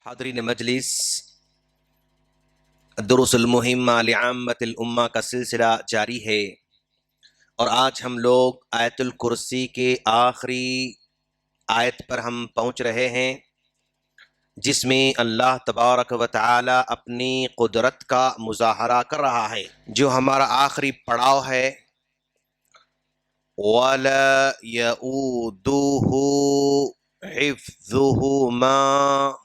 حاضرین مجلس، دروس المہمہ لعامۃ الامہ کا سلسلہ جاری ہے، اور آج ہم لوگ آیت الکرسی کے آخری آیت پر ہم پہنچ رہے ہیں، جس میں اللہ تبارک و تعالی اپنی قدرت کا مظاہرہ کر رہا ہے۔ جو ہمارا آخری پڑاؤ ہے، وَلَا يَؤُودُهُ حِفْظُهُمَا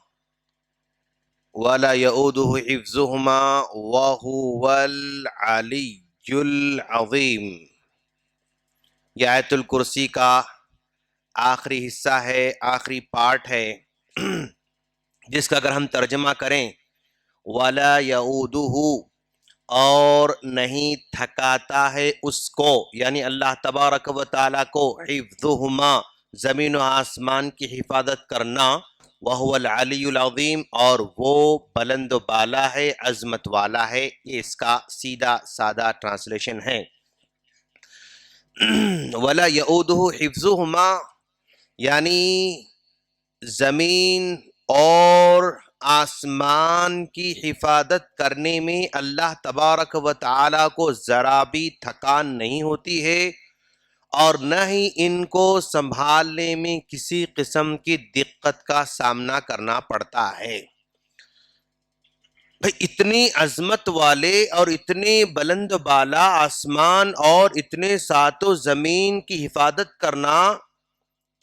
وَلَا يَؤُودُهُ حِفْظُهُمَا وَهُوَ الْعَلِيُّ الْعَظِيمُ۔ یہ آیت الکرسی کا آخری حصہ ہے، آخری پارٹ ہے، جس کا اگر ہم ترجمہ کریں، وَلَا يَؤُودُهُ، اور نہیں تھکاتا ہے اس کو، یعنی اللہ تبارک و تعالیٰ کو، حِفْظُهُمَا، زمین و آسمان کی حفاظت کرنا، وَهُوَ الْعَلِيُّ الْعَظِيمُ، اور وہ بلند و بالا ہے، عظمت والا ہے۔ یہ اس کا سیدھا سادہ ٹرانسلیشن ہے۔ وَلَا يَؤُودُهُ حِفْظُهُمَا، یعنی زمین اور آسمان کی حفاظت کرنے میں اللہ تبارک و تعالیٰ کو ذرا بھی تھکان نہیں ہوتی ہے، اور نہ ہی ان کو سنبھالنے میں کسی قسم کی دقت کا سامنا کرنا پڑتا ہے۔ بھئی اتنی عظمت والے اور اتنے بلند و بالا آسمان اور اتنے سات و زمین کی حفاظت کرنا،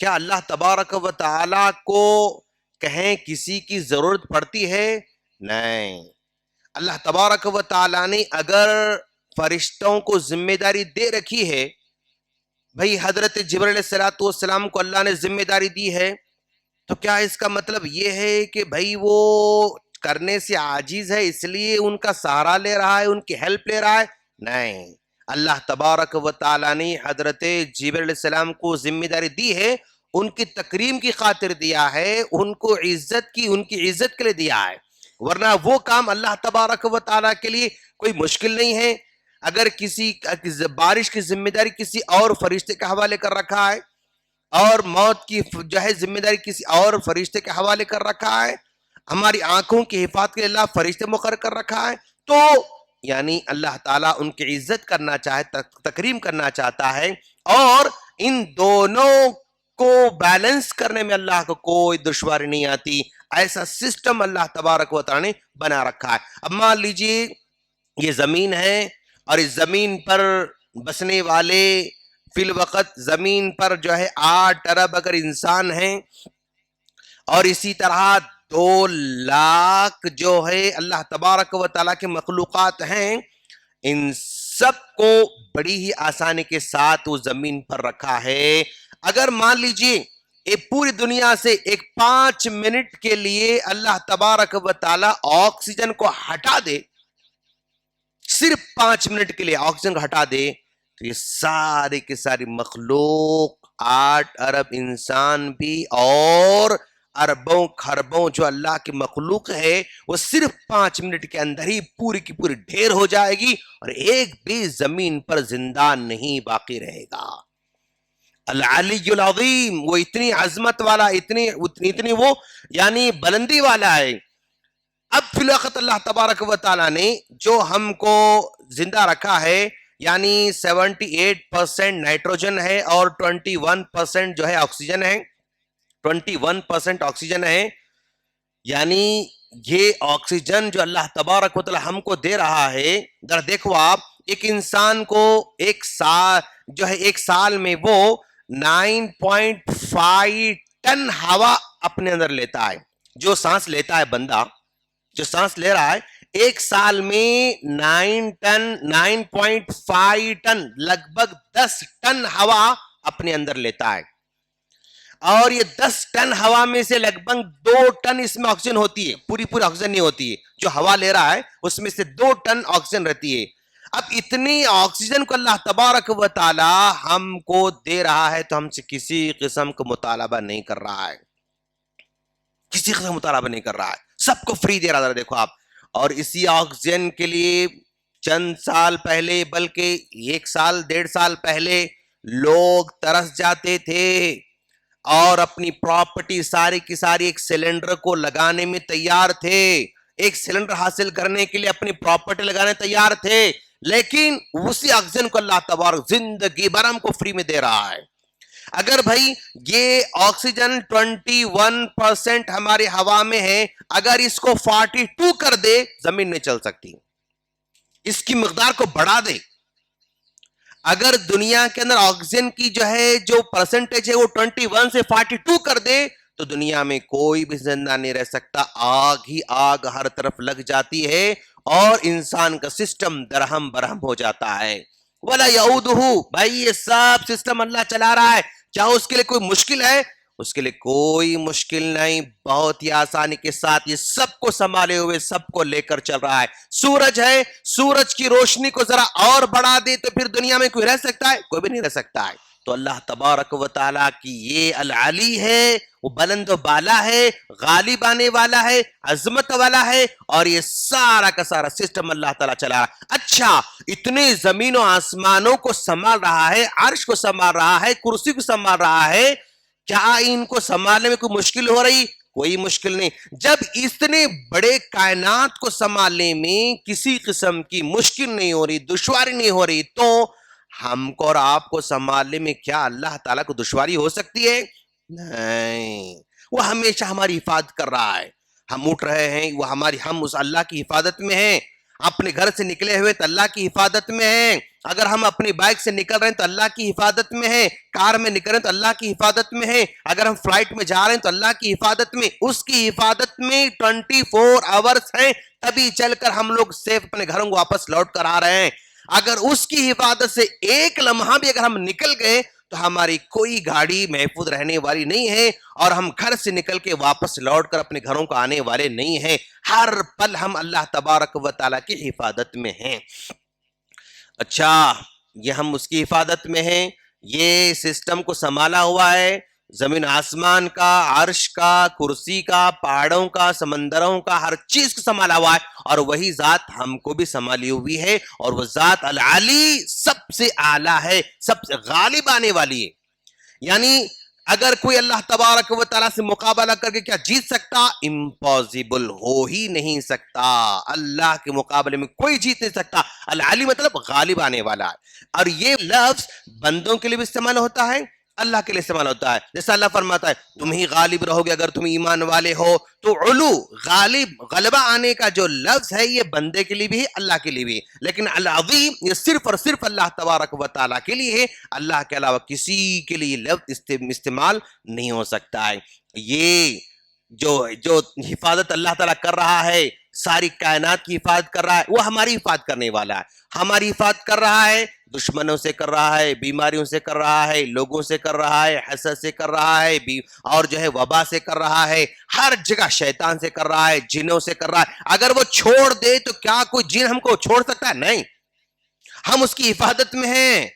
کیا اللہ تبارک و تعالیٰ کو کہیں کسی کی ضرورت پڑتی ہے؟ نہیں۔ اللہ تبارک و تعالیٰ نے اگر فرشتوں کو ذمہ داری دے رکھی ہے، بھئی حضرت جبرائیل علیہ السلام کو اللہ نے ذمہ داری دی ہے، تو کیا اس کا مطلب یہ ہے کہ بھئی وہ کرنے سے عاجز ہے اس لیے ان کا سہارا لے رہا ہے، ان کی ہیلپ لے رہا ہے؟ نہیں۔ اللہ تبارک و تعالیٰ نے حضرت جبرائیل علیہ السلام کو ذمہ داری دی ہے، ان کی تکریم کی خاطر دیا ہے، ان کو عزت کی، ان کی عزت کے لیے دیا ہے، ورنہ وہ کام اللہ تبارک و تعالیٰ کے لیے کوئی مشکل نہیں ہے۔ اگر کسی بارش کی ذمہ داری کسی اور فرشتے کے حوالے کر رکھا ہے، اور موت کی جو ہے ذمہ داری کسی اور فرشتے کے حوالے کر رکھا ہے، ہماری آنکھوں کی حفاظت کے لیے اللہ فرشتے مقرر کر رکھا ہے، تو یعنی اللہ تعالیٰ ان کی عزت کرنا چاہے، تکریم کرنا چاہتا ہے، اور ان دونوں کو بیلنس کرنے میں اللہ کو کوئی دشواری نہیں آتی۔ ایسا سسٹم اللہ تبارک و تعالیٰ نے بنا رکھا ہے۔ اب مان لیجئے یہ زمین ہے، اور اس زمین پر بسنے والے فی الوقت زمین پر جو ہے 8 ارب اگر انسان ہیں، اور اسی طرح 2 لاکھ جو ہے اللہ تبارک و تعالیٰ کے مخلوقات ہیں، ان سب کو بڑی ہی آسانی کے ساتھ وہ زمین پر رکھا ہے۔ اگر مان لیجئے یہ پوری دنیا سے ایک 5 منٹ کے لیے اللہ تبارک و تعالیٰ آکسیجن کو ہٹا دے، صرف 5 منٹ کے لیے آکسیجن کو ہٹا دے، تو یہ ساری کی ساری مخلوق 8 ارب انسان بھی اور اربوں خربوں جو اللہ کی مخلوق ہے، وہ صرف 5 منٹ کے اندر ہی پوری کی پوری ڈھیر ہو جائے گی، اور ایک بھی زمین پر زندہ نہیں باقی رہے گا۔ العلی العظیم، وہ اتنی عظمت والا، اتنی وہ یعنی بلندی والا ہے۔ اب فی الوقت اللہ تبارک و تعالیٰ نے جو ہم کو زندہ رکھا ہے، یعنی 78% نائٹروجن ہے اور 21% جو ہے آکسیجن ہے، 21% آکسیجن ہے، یعنی یہ آکسیجن جو اللہ تبارک و تعالیٰ ہم کو دے رہا ہے، ذرا دیکھو آپ، ایک انسان کو ایک سال میں وہ 9.5 ٹن ہوا اپنے اندر لیتا ہے۔ جو سانس لیتا ہے بندہ، جو سانس لے رہا ہے، ایک سال میں 9.5 ٹن، لگ بھگ 10 ٹن ہوا اپنے اندر لیتا ہے، اور یہ 10 ٹن ہوا میں سے لگ بھگ 2 ٹن اس میں آکسیجن ہوتی ہے، پوری آکسیجن نہیں ہوتی ہے، جو ہوا لے رہا ہے اس میں سے 2 ٹن آکسیجن رہتی ہے۔ اب اتنی آکسیجن کو اللہ تبارک و تعالی ہم کو دے رہا ہے، تو ہم سے کسی قسم کا مطالبہ نہیں کر رہا ہے، کسی قسم کا مطالبہ نہیں کر رہا ہے، سب کو فری دے رہا ہے۔ دیکھو آپ، اور اسی آکسیجن کے لیے چند سال پہلے، بلکہ 1 سال 1.5 سال پہلے لوگ ترس جاتے تھے، اور اپنی پراپرٹی ساری کی ساری ایک سلنڈر کو لگانے میں تیار تھے، ایک سلنڈر حاصل کرنے کے لیے اپنی پراپرٹی لگانے تیار تھے، لیکن اسی آکسیجن کو اللہ تبارک زندگی بھر ہم کو فری میں دے رہا ہے۔ اگر بھائی یہ آکسیجن 21% ہماری ہوا میں ہے، اگر اس کو 42 کر دے زمین نہیں چل سکتی، اس کی مقدار کو بڑھا دے۔ اگر دنیا کے اندر آکسیجن کی جو پرسنٹیج ہے وہ 21 سے 42 کر دے تو دنیا میں کوئی بھی زندہ نہیں رہ سکتا، آگ ہی آگ ہر طرف لگ جاتی ہے اور انسان کا سسٹم درہم برہم ہو جاتا ہے۔ وَلَا يَعُودُهُ، بھائی یہ سب سسٹم اللہ چلا رہا ہے، کیا اس کے لیے کوئی مشکل ہے؟ اس کے لیے کوئی مشکل نہیں، بہت ہی آسانی کے ساتھ یہ سب کو سنبھالے ہوئے سب کو لے کر چل رہا ہے۔ سورج ہے، سورج کی روشنی کو ذرا اور بڑھا دے تو پھر دنیا میں کوئی رہ سکتا ہے؟ کوئی بھی نہیں رہ سکتا ہے۔ تو اللہ تبارک و تعالیٰ کی یہ العلی ہے، وہ بلند و بالا ہے، غالب آنے والا ہے، عظمت والا ہے، اور یہ سارا کا سارا سسٹم اللہ تعالیٰ چلا رہا ہے۔ اچھا، اتنے زمین و آسمانوں کو سنبھال رہا ہے، عرش کو سنبھال رہا ہے، کرسی کو سنبھال رہا ہے، کیا ان کو سنبھالنے میں کوئی مشکل ہو رہی؟ کوئی مشکل نہیں۔ جب اتنے بڑے کائنات کو سنبھالنے میں کسی قسم کی مشکل نہیں ہو رہی، دشواری نہیں ہو رہی، تو ہم کو اور آپ کو سنبھالنے میں کیا اللہ تعالیٰ کو دشواری ہو سکتی ہے؟ نہیں، وہ ہمیشہ ہماری حفاظت کر رہا ہے۔ ہم اٹھ رہے ہیں، وہ ہم اس اللہ کی حفاظت میں ہیں۔ اپنے گھر سے نکلے ہوئے تو اللہ کی حفاظت میں ہیں۔ اگر ہم اپنی بائک سے نکل رہے ہیں تو اللہ کی حفاظت میں ہیں، کار میں نکل رہے ہیں تو اللہ کی حفاظت میں ہیں، اگر ہم فلائٹ میں جا رہے ہیں تو اللہ کی حفاظت میں، اس کی حفاظت میں 24 آورس ہیں، تبھی چل کر ہم لوگ سیف اپنے گھروں کو واپس لوٹ کر آ رہے ہیں۔ اگر اس کی حفاظت سے ایک لمحہ بھی اگر ہم نکل گئے تو ہماری کوئی گاڑی محفوظ رہنے والی نہیں ہے، اور ہم گھر سے نکل کے واپس لوٹ کر اپنے گھروں کو آنے والے نہیں ہیں۔ ہر پل ہم اللہ تبارک و تعالیٰ کی حفاظت میں ہیں۔ اچھا، یہ ہم اس کی حفاظت میں ہیں، یہ سسٹم کو سنبھالا ہوا ہے، زمین آسمان کا، عرش کا، کرسی کا، پہاڑوں کا، سمندروں کا، ہر چیز کو سنبھالا ہوا ہے، اور وہی ذات ہم کو بھی سنبھالی ہوئی ہے، اور وہ ذات العالی سب سے اعلیٰ ہے، سب سے غالب آنے والی ہے۔ یعنی اگر کوئی اللہ تبارک و تعالیٰ سے مقابلہ کر کے کیا جیت سکتا؟ امپاسبل، ہو ہی نہیں سکتا۔ اللہ کے مقابلے میں کوئی جیت نہیں سکتا۔ العالی مطلب غالب آنے والا ہے، اور یہ لفظ بندوں کے لیے بھی استعمال ہوتا ہے، اللہ کے لیے استعمال ہوتا ہے۔ جیسا اللہ فرماتا ہے تم ہی غالب رہو گے اگر تم ایمان والے ہو، تو علو، غالب، غلبہ آنے کا جو لفظ ہے یہ بندے کے لیے بھی ہے، اللہ کے لیے بھی ہے، لیکن العظیم یہ صرف اور صرف اللہ تبارک و تعالیٰ کے لیے ہے، اللہ کے علاوہ کسی کے لیے یہ لفظ استعمال نہیں ہو سکتا ہے۔ یہ جو حفاظت اللہ تعالیٰ کر رہا ہے، ساری کائنات کی حفاظت کر رہا ہے، وہ ہماری حفاظت کرنے والا ہے۔ ہماری حفاظت کر رہا ہے، دشمنوں سے کر رہا ہے، بیماریوں سے کر رہا ہے، لوگوں سے کر رہا ہے، حسد سے کر رہا ہے، اور وبا سے کر رہا ہے، ہر جگہ شیطان سے کر رہا ہے، جنوں سے کر رہا ہے۔ اگر وہ چھوڑ دے تو کیا کوئی جن ہم کو چھوڑ سکتا ہے؟ نہیں، ہم اس کی حفاظت میں ہیں۔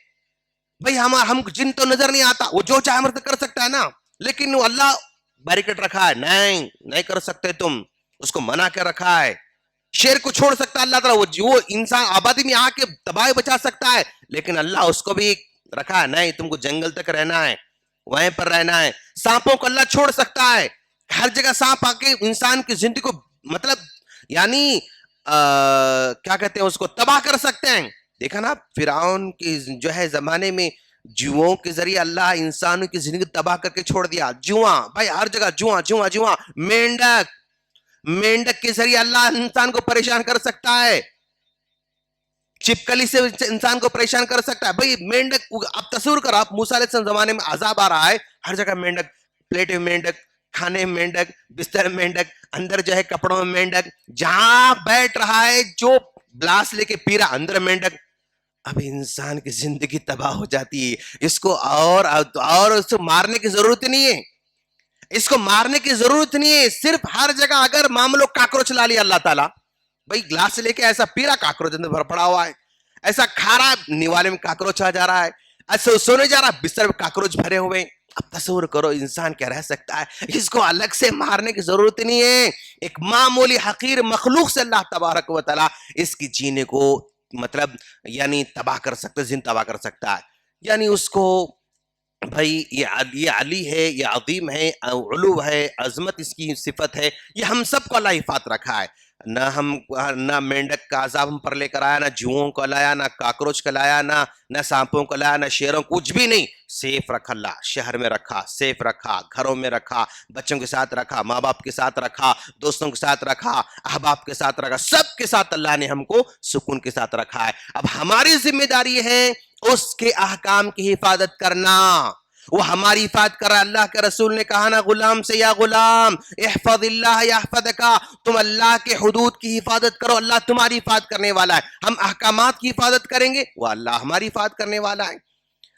بھئی ہم جن تو نظر نہیں آتا، وہ جو چاہے ہمارے سے کر سکتا ہے نا، لیکن وہ اللہ بیریکیڈ رکھا ہے، نہیں کر سکتے تم، اس کو منع کر رکھا ہے۔ شیر کو چھوڑ سکتا ہے اللہ تعالیٰ، وہ انسان آبادی میں آ کے تباہی بچا سکتا ہے، لیکن اللہ اس کو بھی رکھا ہے، نہیں تم کو جنگل تک رہنا ہے، وہیں پر رہنا ہے۔ سانپوں کو اللہ چھوڑ سکتا ہے، ہر جگہ سانپ آ کے انسان کی زندگی کو مطلب یعنی کیا کہتے ہیں اس کو تباہ کر سکتے ہیں۔ دیکھا نا فرعون کی زمانے میں جوؤں کے ذریعے اللہ انسانوں کی زندگی تباہ کر کے چھوڑ دیا۔ جواں، بھائی ہر جگہ جواں، مینڈک کے ذریعے اللہ انسان کو پریشان کر سکتا ہے، چپکلی سے انسان کو پریشان کر سکتا ہے۔ بھئی مینڈک، آپ تصور کرو، آپ موسیٰ علیہ السلام زمانے میں عذاب آ رہا ہے، ہر جگہ مینڈک، پلیٹ میں مینڈک، کھانے میں مینڈک، بستر میں مینڈک، اندر کپڑوں میں مینڈک، جہاں بیٹھ رہا ہے جو گلاس لے کے پی رہا اندر مینڈک۔ اب انسان کی زندگی تباہ ہو جاتی ہے۔ اس کو اور اس کو مارنے کی ضرورت نہیں ہے، اس کو مارنے کی ضرورت نہیں ہے، صرف ہر جگہ اگر معاملوں کاکروچ لا لیا اللہ تعالیٰ، بھئی گلاس سے لے کے ایسا پیرا کاکروچ اندر بھر پڑا ہوا ہے، ایسا کھا رہا نیوالے میں کاکروچ آ جا رہا ہے، ایسا سونے جا رہا بستر میں کاکروچ بھرے ہوئے۔ اب تصور کرو انسان کیا رہ سکتا ہے؟ اس کو الگ سے مارنے کی ضرورت نہیں ہے، ایک معمولی حقیر مخلوق سے اللہ تبارک و تعالیٰ اس کی جینے کو مطلب یعنی تباہ کر سکتا ہے، زندگی تباہ کر سکتا ہے، یعنی اس کو بھائی یہ علی ہے، یہ عظیم ہے، علو ہے، عظمت اس کی صفت ہے، یہ ہم سب کو اللہ حفاظت رکھا ہے۔ نہ مینڈک کا عذاب ہم پر لے کر آیا، نہ جوؤں کو لایا، نہ کاکروچ کا لایا، نہ سانپوں کو لایا، نہ شیروں، کچھ بھی نہیں۔ سیف رکھا اللہ، شہر میں رکھا، سیف رکھا، گھروں میں رکھا، بچوں کے ساتھ رکھا، ماں باپ کے ساتھ رکھا، دوستوں کے ساتھ رکھا، احباب کے ساتھ رکھا، سب کے ساتھ اللہ نے ہم کو سکون کے ساتھ رکھا ہے۔ اب ہماری ذمہ داری ہے اس کے احکام کی حفاظت کرنا۔ وہ ہماری حفاظت کر رہا ہے۔ اللہ کے رسول نے کہا نا غلام سے، یا غلام احفظ اللہ یحفظکا، تم اللہ کے حدود کی حفاظت کرو، اللہ تمہاری حفاظت کرنے والا ہے۔ ہم احکامات کی حفاظت کریں گے، وہ اللہ ہماری حفاظت کرنے والا ہے۔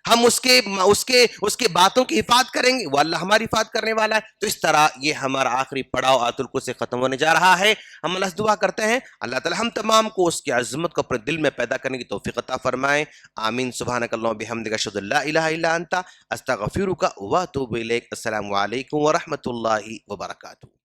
ہم اس کے باتوں کی حفاظت کریں گے، وہ اللہ ہماری حفاظت کرنے والا ہے۔ تو اس طرح یہ ہمارا آخری پڑاؤ آیت الکرسی سے ختم ہونے جا رہا ہے۔ ہم اللہ سے دعا کرتے ہیں اللہ تعالی ہم تمام کو اس کی عظمت کو اپنے دل میں پیدا کرنے کی توفیق عطا فرمائے۔ آمین۔ سبحانک اللہم بحمدک، اشہد ان لا الہ الا انت، استغفرک واتوب الیک۔ السلام علیکم ورحمۃ اللہ وبرکاتہ۔